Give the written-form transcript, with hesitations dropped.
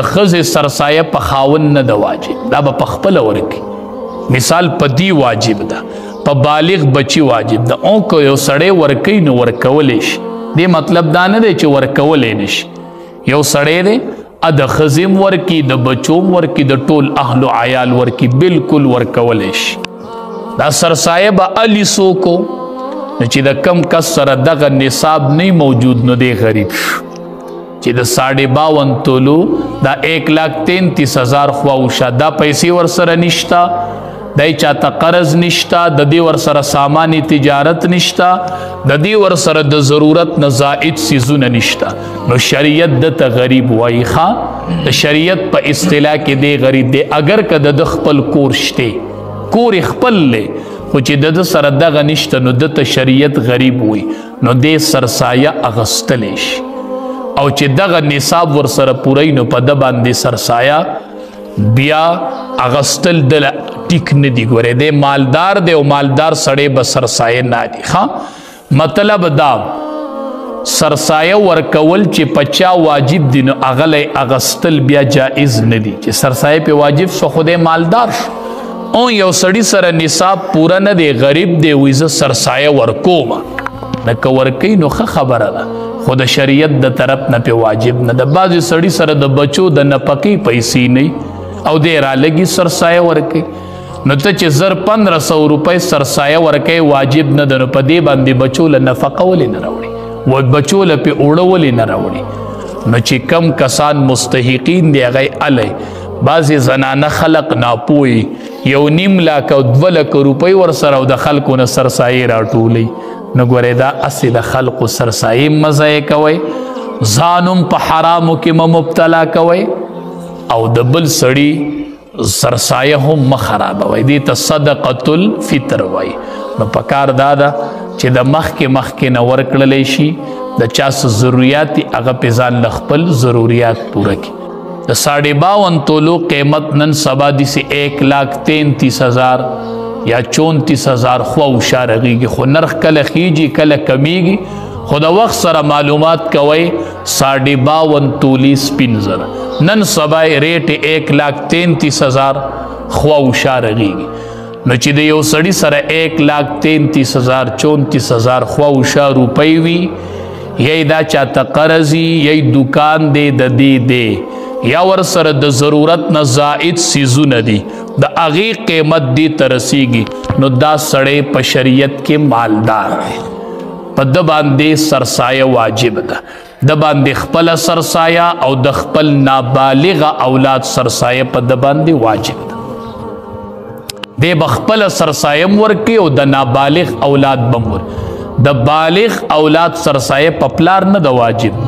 خزه سرسایه په خاون نه د واجب دا به خپل ورکی مثال پدی واجب ده په بالغ بچی واجب ده او کو یو سړی ورکی نو ورکول شي دی مطلب دا نه دی چې ورکول نشي یو سړی دی ا د خزم ورکی د بچوم ورکی د ټول اهل عیال ورکی بالکل ورکول شي دا سرسایه به الی سو کو چې د کم کس سره دغه نصاب نه موجود نو دی غریب چې د 52 تولو دا 1,33,000 خواوشه دا پیسې ورسره نشتا دای چاته قرض نشتا د دې ورسره سامانی تجارت نشتا د دې ورسره د ضرورت نه زائد سيزونه نشتا نو شریعت د غریب وای ښا د شریعت په اصطلاح کې دی غریب دی اگر کده د خپل کور شته کور خپل له خو چې د سره دغه نشته نو د شریعت غریب وای نو د سرسایه اغستل شي او چې دغه نصاب ور سره پوری نو په د باندې سرسایه بیا اغستل د ټیک نه دی ګوره د مالدار دی او مالدار سړی به سرسایه نه دی ها مطلب دا سرسایه ورکول چې پچا واجب دی نو اغله اغستل بیا جائز نه دی چې سرسایه په واجب سو خوده مالدار شو او یو سړی سره نصاب پورا نه دی غریب دی وې سرسایه ورکوما نک ورکی نو خبره ده خود شریعت د طرف نه په واجب نه د بعض سړی سره د بچو د نپکی پیسې نه او د را لګي سرسایه ورکي نو ته چې 1500 روپۍ سرسایه ورکي واجب نه د په دې باندې بچو له نفقه ولې نه راوړي و بچو له په اوړه ولې نه راوړي نو چې کم کسان مستحقین دی هغه الی بعض زنانه خلق ناپوي 1.5 لک او 2 لک روپۍ ور سره او د خلکو نه سرسایه راټولي نو ګوره دا اصل د خلق سرسایه مزه کوي ځانم په حرامو کې مبتلا کوي او د بل سړی سرسایه هم خرابوي دي ته صدقه الفطر وای نو پکار دادا چې د مخ کې نه ورکړلې شي د چا ضرورت هغه په ځان خپل ضرورت پوره کړي د 52 تولو قیمت نن سبا دي سي 1,33,000 یا 34,000 خو شارغيږي خو نرخ کله خيږي کله کمیږي خو د وخت سره معلومات کوي 52 تولی سپینزر نن سبا ریټ 1,33,000 خو شارغيږي نو چې د یو سړی سره 1,33,000 34,000 خو شار روپۍ وي یی دا چاته قرضی یی دکان دی د دې دی یا ور سره د ضرورت نه زائد سيزونه دي د اغي قیمت دی ترسیږي نو دا سړی په شریعت کې مالدار دی په د باندې سرسایه واجب ده د باندې خپل سرسایه او د خپل نابالغ اولاد سرسایه په د باندې واجب ده د بخپل سرسایه ورکی او د نابالغ اولاد بمور د بالغ اولاد سرسایه په پلار نه د واجب